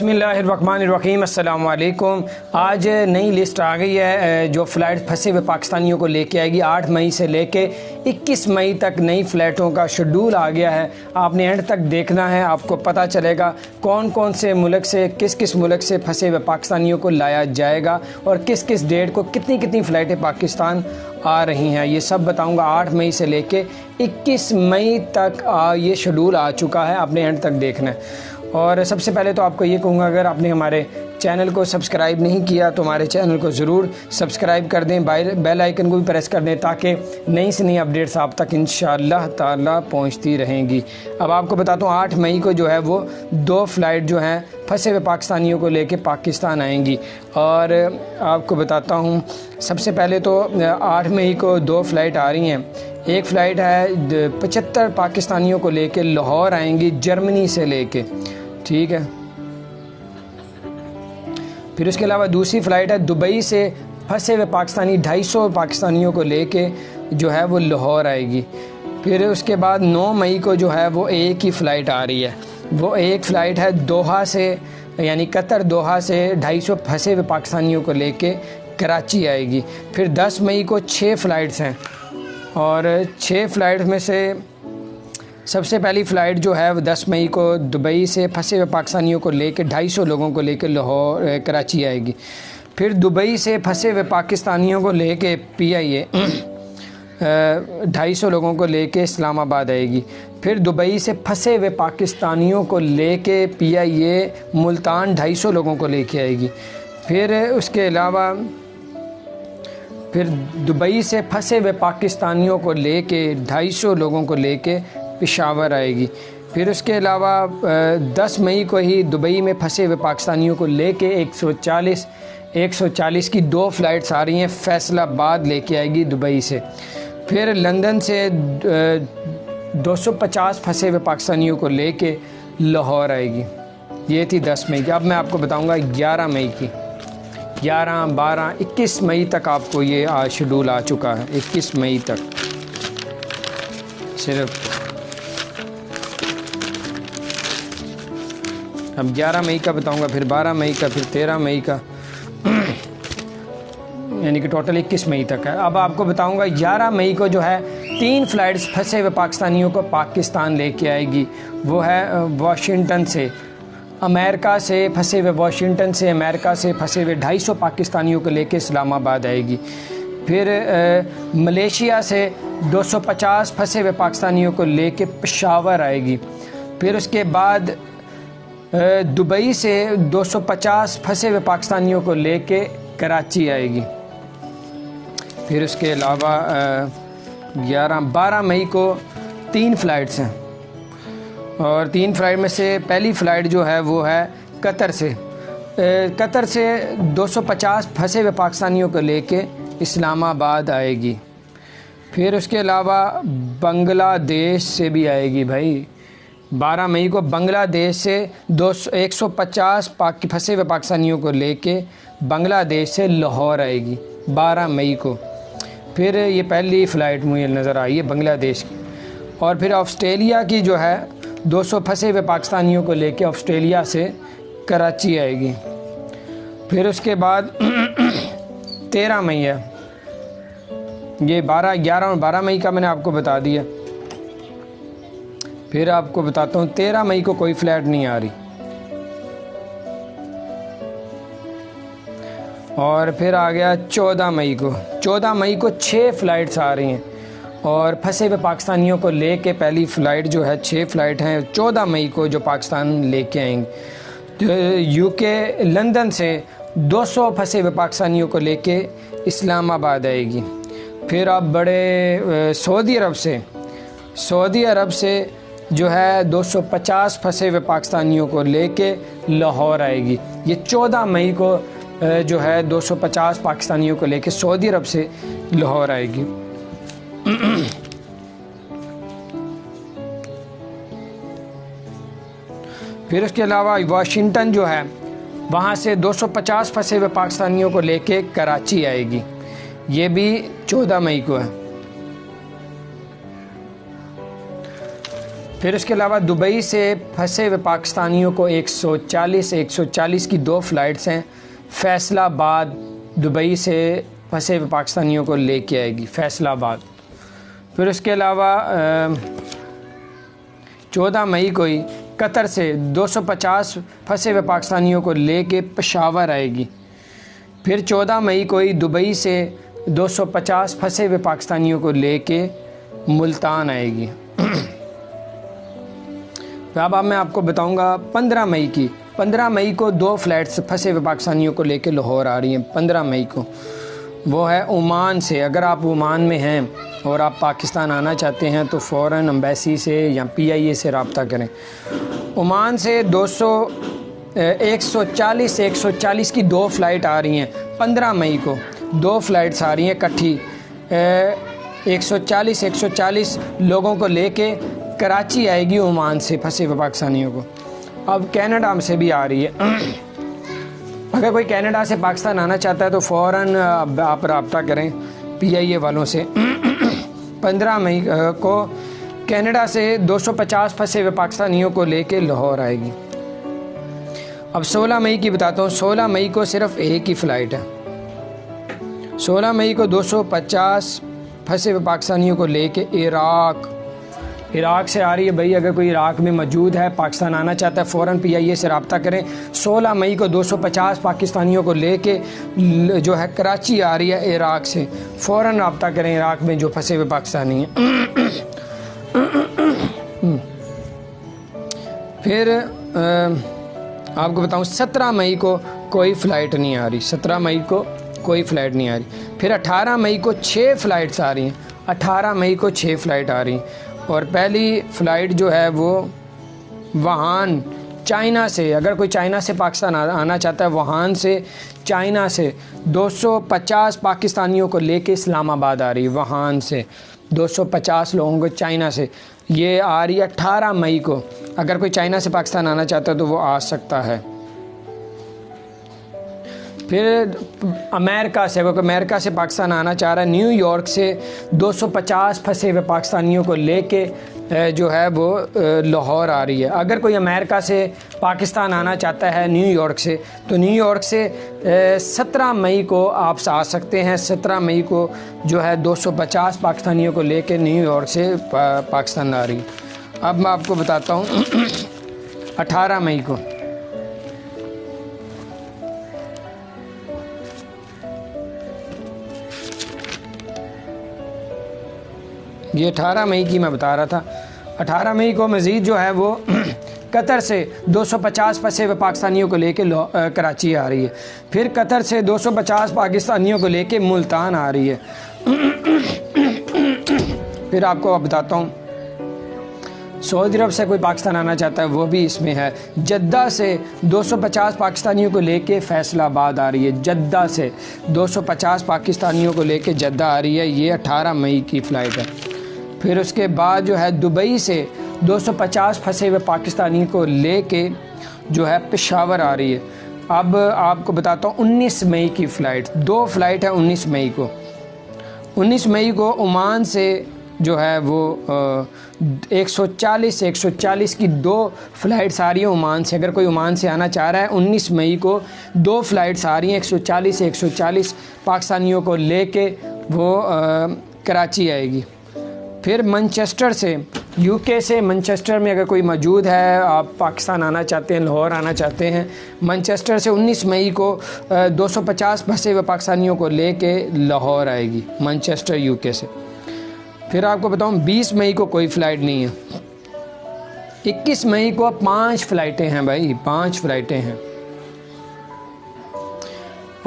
बिस्मिल्लाहिर्रहमानिर्रहीम अस्सलाम वालेकुम। आज नई लिस्ट आ गई है जो फ़्लाइट फंसे हुए पाकिस्तानियों को लेके आएगी। 8 मई से लेके 21 मई तक नई फ़्लाइटों का शेड्यूल आ गया है। आपने एंड तक देखना है, आपको पता चलेगा कौन कौन से मुल्क से किस किस मुल्क से फंसे हुए पाकिस्तानियों को लाया जाएगा और किस किस डेट को कितनी कितनी फ़्लाइटें पाकिस्तान आ रही हैं। ये सब बताऊंगा। 8 मई से लेके 21 मई तक ये शेड्यूल आ चुका है, आपने एंड तक देखना है। और सबसे पहले तो आपको ये कहूँगा, अगर आपने हमारे चैनल को सब्सक्राइब नहीं किया तो हमारे चैनल को ज़रूर सब्सक्राइब कर दें, बेल आइकन को भी प्रेस कर दें ताकि नई से नई अपडेट्स आप तक इंशाअल्लाह ताला पहुंचती रहेंगी। अब आपको बताता हूँ 8 मई को जो है वो 2 फ़्लाइट जो हैं फंसे हुए पाकिस्तानियों को लेके पाकिस्तान आएंगी। और आपको बताता हूँ सबसे पहले तो 8 मई को 2 फ़्लाइट आ रही हैं। एक फ़्लाइट है 75 पाकिस्तानियों को लेके लाहौर आएंगी जर्मनी से लेके, ठीक है। फिर उसके अलावा दूसरी फ़्लाइट है दुबई से फंसे हुए पाकिस्तानी 250 पाकिस्तानियों को लेके जो है वो लाहौर आएगी। फिर उसके बाद 9 मई को जो है वो एक ही फ़्लाइट आ रही है। वो एक फ़्लाइट है दोहा से, यानी कतर दोहा से 250 फंसे हुए पाकिस्तानियों को लेके कराची आएगी। फिर 10 मई को 6 फ़्लाइट्स हैं और 6 फ़्लाइट में से सबसे पहली फ़्लाइट जो है वो 10 मई को दुबई से फंसे हुए पाकिस्तानियों को लेके 250 लोगों को लेके लाहौर कराची आएगी। फिर दुबई से फंसे हुए पाकिस्तानियों को लेके PIA 250 लोगों को लेके इस्लामाबाद आएगी। फिर दुबई से फंसे हुए पाकिस्तानियों को लेके PIA मुल्तान 250 लोगों को लेके आएगी। फिर उसके अलावा फिर दुबई से फंसे हुए पाकिस्तानियों को लेके 250 लोगों को लेके पेशावर आएगी। फिर उसके अलावा 10 मई को ही दुबई में फंसे हुए पाकिस्तानियों को लेके 140 की 2 फ़्लाइट्स आ रही हैं, फैसलाबाद लेके आएगी दुबई से। फिर लंदन से 250 फंसे हुए पाकिस्तानियों को लेके लाहौर आएगी। ये थी 10 मई की। अब मैं आपको बताऊंगा 11 मई की। 11, 12, 21 मई तक आपको ये शेड्यूल आ चुका है। 21 मई तक सिर्फ। अब 11 मई का बताऊंगा, फिर 12 मई का, फिर 13 मई का, यानी कि टोटल 21 मई तक है। अब आपको बताऊंगा 11 मई को जो है 3 फ़्लाइट्स फंसे हुए पाकिस्तानियों को पाकिस्तान लेके आएगी। वो है वाशिंगटन से, अमेरिका से फंसे हुए, वाशिंगटन से अमेरिका से फंसे हुए 250 पाकिस्तानियों को लेके इस्लामाबाद आएगी। फिर मलेशिया से 250 फंसे हुए पाकिस्तानियों को लेके पेशावर आएगी। फिर उसके बाद दुबई से 250 फंसे हुए पाकिस्तानियों को लेके कराची आएगी। फिर उसके अलावा 12 मई को 3 फ़्लाइट्स हैं और 3 फ़्लाइट में से पहली फ़्लाइट जो है वो है कतर से। कतर से 250 फंसे हुए पाकिस्तानियों को लेके इस्लामाबाद आएगी। फिर उसके अलावा बांग्लादेश से भी आएगी भाई। 12 मई को बांग्लादेश से 150 फंसे हुए पाकिस्तानियों को लेके बांग्लादेश से लाहौर आएगी 12 मई को। फिर ये पहली फ़्लाइट मुझे नज़र आई है बांग्लादेश की। और फिर ऑस्ट्रेलिया की जो है 200 फंसे हुए पाकिस्तानियों को लेके ऑस्ट्रेलिया से कराची आएगी। फिर उसके बाद 13 मई है। ये 12, 11 और 12 मई का मैंने आपको बता दिया। फिर आपको बताता हूँ 13 मई को कोई फ़्लाइट नहीं आ रही। और फिर आ गया 14 मई को। 14 मई को 6 फ़्लाइट्स आ रही हैं और फंसे हुए पाकिस्तानियों को लेके पहली फ़्लाइट जो है 6 फ़्लाइट हैं 14 मई को जो पाकिस्तान लेके आएंगे। तो UK लंदन से 200 फंसे हुए पाकिस्तानियों को लेके इस्लामाबाद आएगी। फिर आप बड़े सऊदी अरब से जो है 250 फंसे हुए पाकिस्तानियों को लेके लाहौर आएगी। ये 14 मई को जो है 250 पाकिस्तानियों को लेके सऊदी अरब से लाहौर आएगी। फिर उसके अलावा वाशिंगटन जो है वहाँ से 250 फंसे हुए पाकिस्तानियों को लेके कराची आएगी। ये भी 14 मई को है। फिर उसके अलावा दुबई से फंसे हुए पाकिस्तानियों को 140 की 2 फ़्लाइट्स हैं, फैसलाबाद दुबई से फंसे हुए पाकिस्तानियों को लेके आएगी, फैसलाबाद। फिर उसके अलावा 14 मई को ही कतर से 250 फंसे हुए पाकिस्तानियों को लेके पेशावर आएगी। फिर 14 मई को ही दुबई से 250 फंसे हुए पाकिस्तानियों को लेके मुल्तान आएगी। अब मैं आपको बताऊंगा 15 मई को 2 फ़्लाइट्स फंसे हुए पाकिस्तानियों को लेके लाहौर आ रही हैं। 15 मई को वो है ओमान से। अगर आप ओमान में हैं और आप पाकिस्तान आना चाहते हैं तो फ़ौरन एम्बेसी से या PIA से रब्ता करें। ओमान से 140 की 2 फ़्लाइट आ रही हैं। 15 मई को 2 फ़्लाइट्स आ रही हैं इकट्ठी, 140 लोगों को लेके कराची आएगी ओमान से फंसे हुए पाकिस्तानियों को। अब कनाडा से भी आ रही है। अगर कोई कनाडा से पाकिस्तान आना चाहता है तो फ़ौरन आप रब्ता करें PIA वालों से। 15 मई को कनाडा से 250 फंसे हुए पाकिस्तानियों को लेके लाहौर आएगी। अब 16 मई की बताता हूँ। 16 मई को सिर्फ एक ही फ़्लाइट है। 16 मई को 250 फंसे हुए पाकिस्तानियों को लेके इराक़ से आ रही है। भाई अगर कोई इराक़ में मौजूद है, पाकिस्तान आना चाहता है, फ़ौरन PIA से रब्ता करें। 16 मई को 250 पाकिस्तानियों को लेके जो है कराची आ रही है इराक़ से, फ़ौरन रब्ता करें इराक़ में जो फंसे हुए पाकिस्तानी हैं। फिर आपको बताऊं 17 मई को कोई फ़्लाइट नहीं आ रही। 17 मई को कोई फ़्लाइट नहीं आ रही। फिर 18 मई को 6 फ़्लाइट्स आ रही हैं। 18 मई को 6 फ़्लाइट आ रही हैं। और पहली फ़्लाइट जो है वो वुहान चाइना से, अगर कोई चाइना से पाकिस्तान आना चाहता है, वुहान से चाइना से 250 पाकिस्तानियों को लेके इस्लामाबाद आ रही है। वुहान से 250 लोगों को चाइना से, ये आ रही है 18 मई को। अगर कोई चाइना से पाकिस्तान आना चाहता है तो वो आ सकता है। फिर अमेरिका से, अगर अमेरिका से पाकिस्तान आना चाह रहा है, न्यूयॉर्क से 250 फंसे हुए पाकिस्तानियों को लेके जो है वो लाहौर आ रही है। अगर कोई अमेरिका से पाकिस्तान आना चाहता है न्यूयॉर्क से, तो न्यूयॉर्क से 17 मई को आप आ सकते हैं। 17 मई को जो है 250 पाकिस्तानियों को लेके न्यूयॉर्क से पाकिस्तान आ रही है। अब मैं आपको बताता हूँ 18 मई को। ये 18 मई की मैं बता रहा था। 18 मई को मज़ीद जो है वो कतर से 250 फंसे हुए पाकिस्तानियों को लेके कराची आ रही है। फिर कतर से 250 पाकिस्तानियों को लेके मुल्तान आ रही है। फिर आपको अब बताता हूँ सऊदी अरब से कोई पाकिस्तान आना चाहता है, वो भी इसमें है। जद्दा से 250 पाकिस्तानियों को लेके फैसलाबाद आ रही है। जद्दा से 250 पाकिस्तानियों को लेके जद्दा आ रही है। ये 18 मई की फ़्लाइट है। फिर उसके बाद जो है दुबई से 250 फंसे हुए पाकिस्तानी को लेके जो है पेशावर आ रही है। अब आपको बताता हूँ 19 मई की फ़्लाइट, 2 फ़्लाइट है 19 मई को। 19 मई को ओमान से जो है वो 140 की 2 फ़्लाइट्स आ रही है ओमान से। अगर कोई ओमान से आना चाह रहा है, 19 मई को 2 फ़्लाइट्स आ रही हैं 140 पाकिस्तानियों को लेके वो कराची आएगी। फिर मैनचेस्टर से, UK से मैनचेस्टर में अगर कोई मौजूद है, आप पाकिस्तान आना चाहते हैं, लाहौर आना चाहते हैं, मैनचेस्टर से 19 मई को 250 फंसे हुए पाकिस्तानियों को लेके लाहौर आएगी मैनचेस्टर UK से। फिर आपको बताऊं 20 मई को कोई फ़्लाइट नहीं है। 21 मई को 5 फ़्लाइटें हैं भाई, 5 फ़्लाइटें हैं।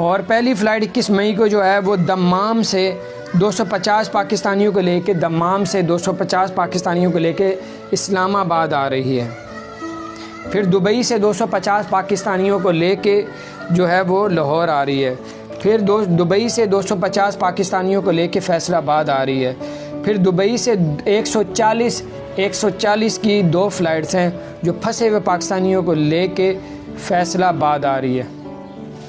और पहली फ़्लाइट 21 मई को जो है वो दम्माम से 250 पाकिस्तानियों को लेके, दम्माम से 250 पाकिस्तानियों को लेके इस्लामाबाद आ रही है। फिर दुबई से 250 पाकिस्तानियों को लेके जो है वो लाहौर आ रही है। फिर दुबई से 250 पाकिस्तानियों को लेके फैसलाबाद आ रही है। फिर दुबई से 140 की 2 फ़्लाइट्स हैं जो फंसे हुए पाकिस्तानियों को लेके फैसलाबाद आ रही है।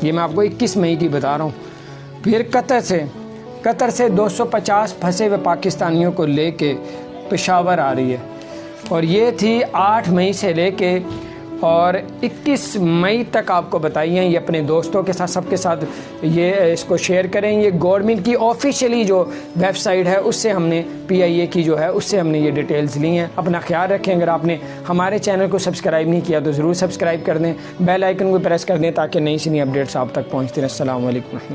ये मैं आपको 21 मई की बता रहा हूँ। फिर कतर से 250 फंसे हुए पाकिस्तानियों को लेके पेशावर आ रही है। और ये थी 8 मई से लेके और 21 मई तक आपको बताइए। ये अपने दोस्तों के साथ सबके साथ ये इसको शेयर करें। ये गवर्नमेंट की ऑफिशियली जो वेबसाइट है उससे हमने PIA की जो है उससे हमने ये डिटेल्स ली हैं। अपना ख्याल रखें। अगर आपने हमारे चैनल को सब्सक्राइब नहीं किया तो ज़रूर सब्सक्राइब कर दें, बेल आइकन को प्रेस कर दें ताकि नई से नई अपडेट्स आप तक पहुँचती रहें। अस्सलाम वालेकुम।